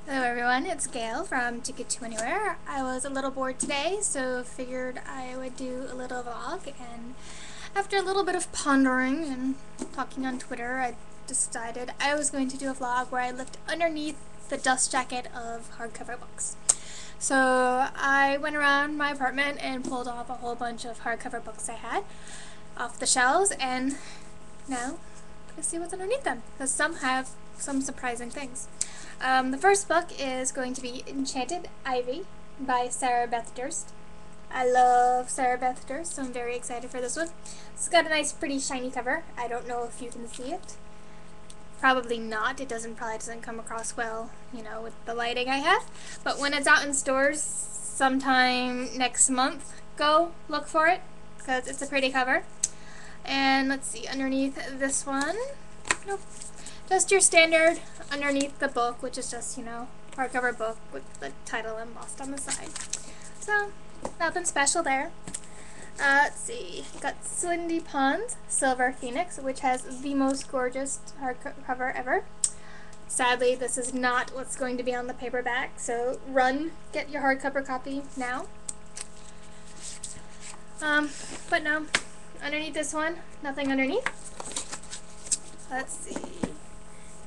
Hello everyone, it's Gail from Ticket to Anywhere. I was a little bored today, so figured I would do a little vlog, and after a little bit of pondering and talking on Twitter, I decided I was going to do a vlog where I looked underneath the dust jacket of hardcover books. So I went around my apartment and pulled off a whole bunch of hardcover books I had off the shelves, and now let's see what's underneath them, because some have some surprising things. The first book is going to be Enchanted Ivy by Sarah Beth Durst. I love Sarah Beth Durst, so I'm very excited for this one. It's got a nice, pretty, shiny cover. I don't know if you can see it. Probably not. It probably doesn't come across well, with the lighting I have. But when it's out in stores sometime next month, go look for it, because it's a pretty cover. And let's see, underneath this one, nope, just your standard underneath the book, which is just, hardcover book with the title embossed on the side. So, nothing special there. Let's see, got Cindy Pond's Silver Phoenix, which has the most gorgeous hardcover ever. Sadly, this is not what's going to be on the paperback, so run, get your hardcover copy now. But no, underneath this one, nothing underneath. Let's see.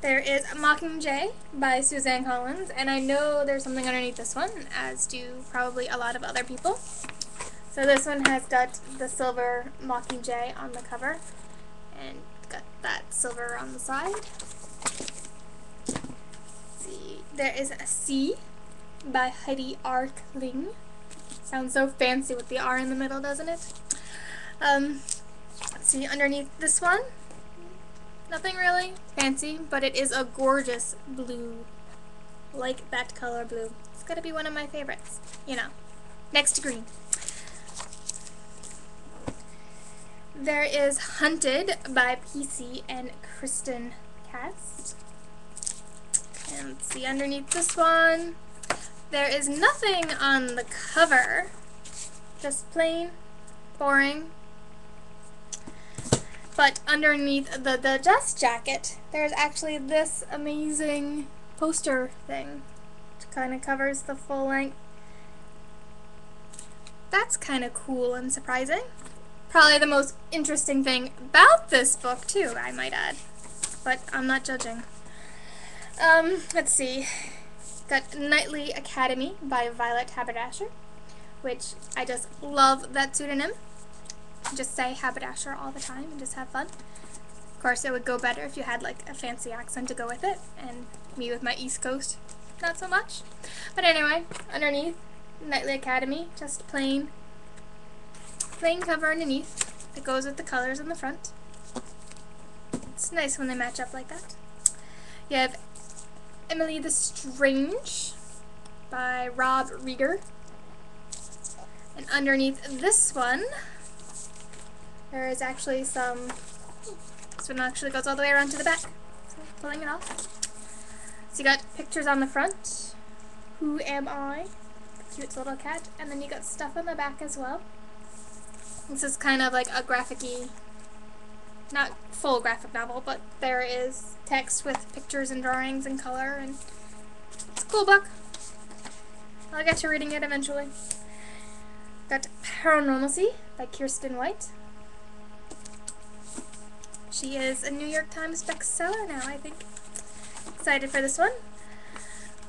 There is Mockingjay by Suzanne Collins, and I know there's something underneath this one, as do probably a lot of other people. So this one has got the silver Mockingjay on the cover, and got that silver on the side. Let's see. There is a C by Heidi R. Kling. Sounds so fancy with the R in the middle, doesn't it? Let's see, underneath this one, nothing really fancy, but it is a gorgeous blue. Like that color blue. It's gotta be one of my favorites. Next to green. There is Hunted by PC and Kristen Cast. And let's see, underneath this one, there is nothing on the cover. Just plain, boring. But underneath the dust jacket, there's actually this amazing poster thing, which kind of covers the full length. That's kind of cool and surprising. Probably the most interesting thing about this book, too, I might add. But I'm not judging. Let's see. Got Nightly Academy by Violet Haberdasher, which I just love that pseudonym. Just say haberdasher all the time and just have fun. Of course, it would go better if you had like a fancy accent to go with it, and me with my East Coast, not so much. But anyway, underneath, Nightly Academy, just plain cover underneath. It goes with the colors in the front. It's nice when they match up like that. You have Emily the Strange by Rob Rieger. And underneath this one, there is actually this one actually goes all the way around to the back. So pulling it off. So you got pictures on the front. Who am I? Cute little cat. And then you got stuff on the back as well. This is kind of like a graphic-y, not full graphic novel, but there is text with pictures and drawings and color, and it's a cool book. I'll get to reading it eventually. Got Paranormalcy by Kiersten White. She is a New York Times bestseller now, I think. Excited for this one.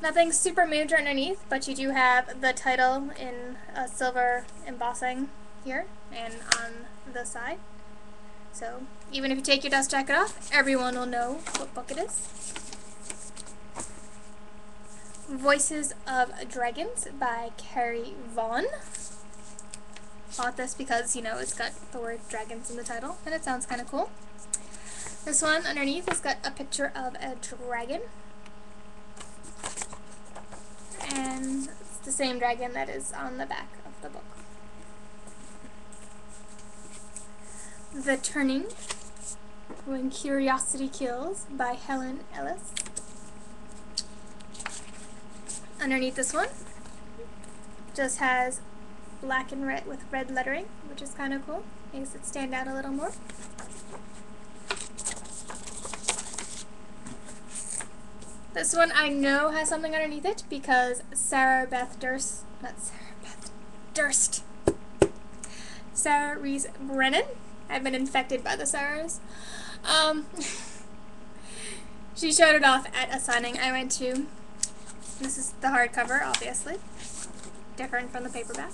Nothing super major underneath, but you do have the title in a silver embossing here and on the side. So even if you take your dust jacket off, everyone will know what book it is. Voices of Dragons by Carrie Vaughn. Bought this because, it's got the word dragons in the title, and it sounds kind of cool. This one underneath has got a picture of a dragon. And it's the same dragon that is on the back of the book. The Turning, When Curiosity Kills by Helen Ellis. Underneath this one, just has black and red with red lettering, which is kind of cool. Makes it stand out a little more. This one I know has something underneath it because Sarah Reese Brennan. I've been infected by the Sarahs. She showed it off at a signing I went to. This is the hardcover, obviously. Different from the paperback.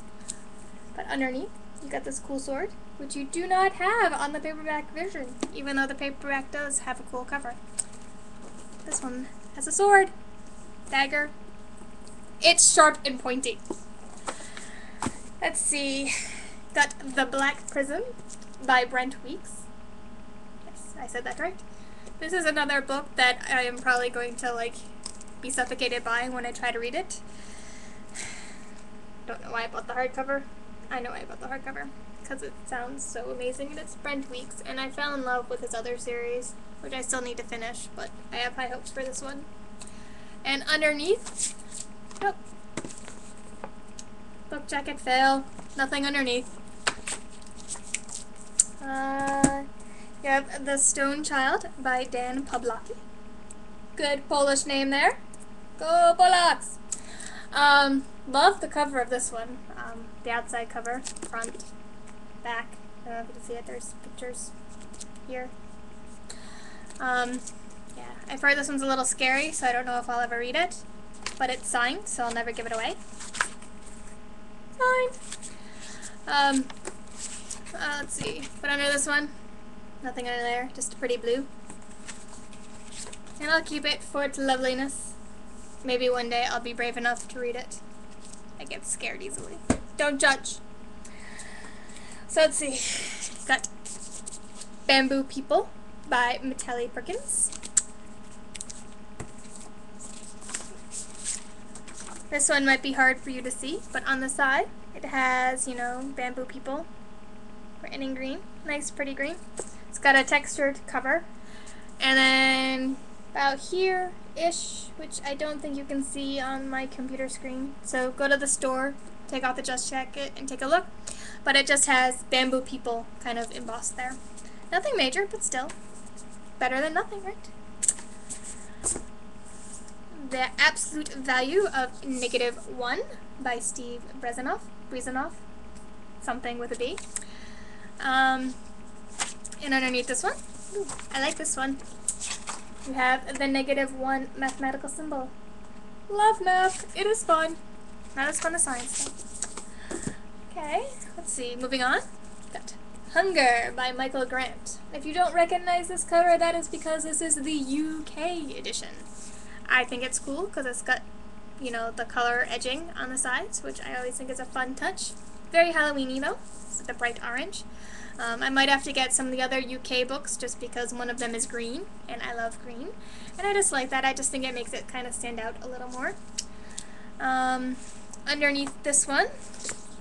But underneath, you got this cool sword, which you do not have on the paperback version, even though the paperback does have a cool cover. This one has a sword. Dagger. It's sharp and pointy. Let's see. Got The Black Prism by Brent Weeks. Yes, I said that right. This is another book that I am probably going to be suffocated by when I try to read it. Don't know why I bought the hardcover. I know why I bought the hardcover. Because it sounds so amazing, and it's Brent Weeks, and I fell in love with his other series, which I still need to finish, but I have high hopes for this one. And underneath, nope. Book jacket fail. Nothing underneath. You have The Stone Child by Dan Pawlowski. Good Polish name there. Go Polacks! Love the cover of this one. The outside cover, front, back. I don't know if you can see it. There's pictures here. Yeah, I've heard this one's a little scary, so I don't know if I'll ever read it. But it's signed, so I'll never give it away. Signed! Let's see. But under this one, nothing under there, just a pretty blue. And I'll keep it for its loveliness. Maybe one day I'll be brave enough to read it. I get scared easily. Don't judge. So let's see. Got Bamboo People by Matilda Perkins. This one might be hard for you to see, but on the side it has, bamboo people written in green. Nice, pretty green. It's got a textured cover. And then about here-ish, which I don't think you can see on my computer screen. So go to the store, take out the Just Jacket, and take a look. But it just has Bamboo People kind of embossed there. Nothing major, but still. Better than nothing, right? The Absolute Value of -1 by Steve Brezanoff. Something with a B. And underneath this one, I like this one. You have the -1 mathematical symbol. Love math. It is fun. Not as fun as science though. Okay, let's see. Moving on. Got Hunger by Michael Grant. If you don't recognize this cover, that is because this is the UK edition. I think it's cool because it's got, the color edging on the sides, which I always think is a fun touch. Very Halloween-y though. It's the bright orange. I might have to get some of the other UK books just because one of them is green, and I love green. And I just like that. I just think it makes it kind of stand out a little more. Underneath this one,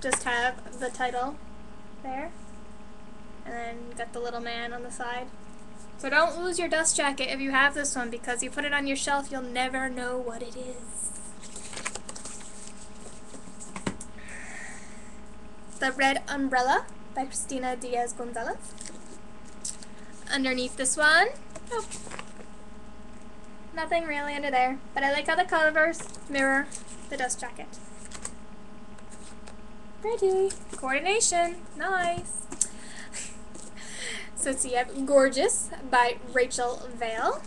just have the title there. And then you got the little man on the side. So don't lose your dust jacket if you have this one, because you put it on your shelf, you'll never know what it is. The Red Umbrella by Cristina Diaz-Gonzalez. Underneath this one, nope. Nothing really under there, but I like how the covers mirror the dust jacket. Pretty. Coordination. Nice. So you have Gorgeous by Rachel Vale.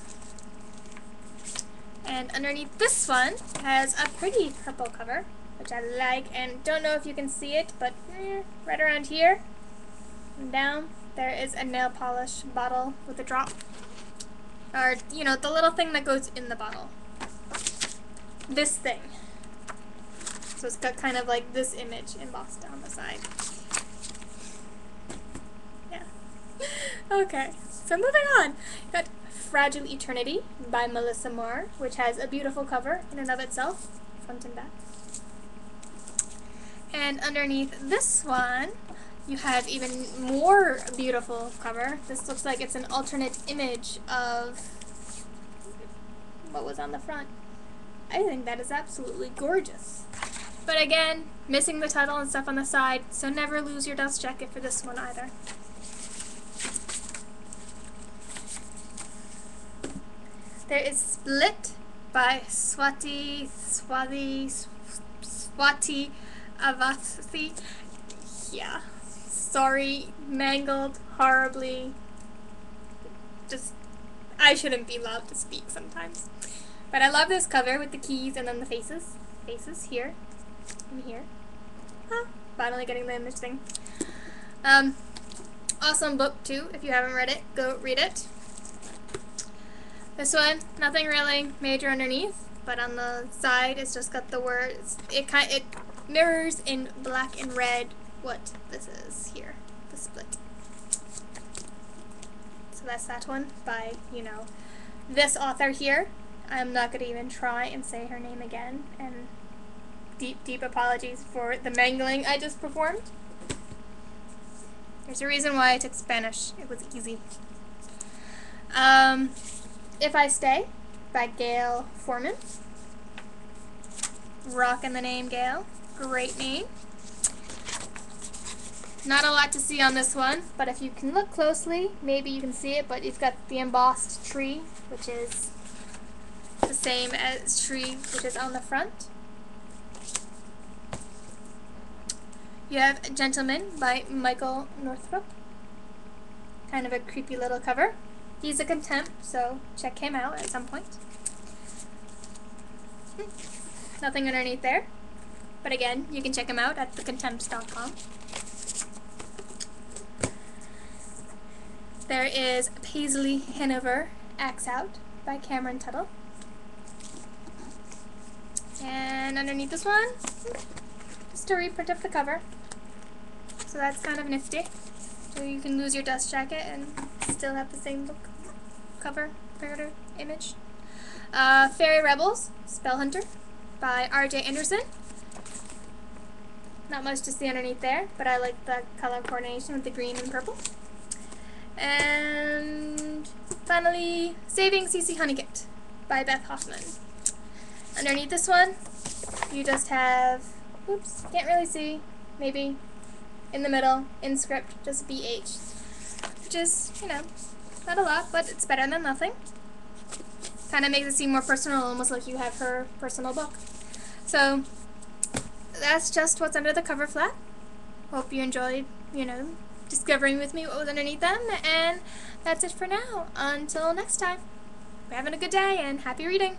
And underneath this one has a pretty purple cover, which I like, and don't know if you can see it, but right around here and down there is a nail polish bottle with a drop. Or, the little thing that goes in the bottle. This thing. So it's got kind of like this image embossed on the side. Yeah. Okay, so moving on. Got Fragile Eternity by Melissa Marr, which has a beautiful cover in and of itself, front and back. And underneath this one, you have even more beautiful cover. This looks like it's an alternate image of what was on the front. I think that is absolutely gorgeous. But again, missing the title and stuff on the side, so never lose your dust jacket for this one either. There is Split by Swati Avathi. Yeah, sorry, mangled horribly. Just, I shouldn't be allowed to speak sometimes. But I love this cover with the keys and then the faces. Faces here and here. Ah, finally getting the image thing. Awesome book too. If you haven't read it, go read it. This one, nothing really major underneath, but on the side it's just got the words. It mirrors in black and red what this is here, the split. So that's that one by, you know, this author here. I'm not going to even try and say her name again, and deep apologies for the mangling I just performed. There's a reason why I took Spanish. It was easy. If I Stay by Gayle Forman. Rockin' the name, Gayle. Great name. Not a lot to see on this one, but if you can look closely, maybe you can see it, but it's got the embossed tree, which is the same as tree which is on the front. You have Gentleman by Michael Northrup. Kind of a creepy little cover. He's a contempt, so check him out at some point. Nothing underneath there. But again, you can check him out at thecontempts.com. There is Paisley Hanover Axe Out by Cameron Tuttle. And underneath this one, just a reprint of the cover. So that's kind of nifty. So you can lose your dust jacket and still have the same book cover, printer, image. Fairy Rebels, Spellhunter by R.J. Anderson. Not much to see underneath there, but I like the color coordination with the green and purple. And finally, Saving CC Honeycutt by Beth Hoffman. Underneath this one, you just have, oops, can't really see, maybe in the middle, in script, just BH. Which is, you know, not a lot, but it's better than nothing. Kind of makes it seem more personal, almost like you have her personal book. So, that's just what's under the cover flap. Hope you enjoyed, you know, discovering with me what was underneath them, and that's it for now. Until next time. We're having a good day, and happy reading!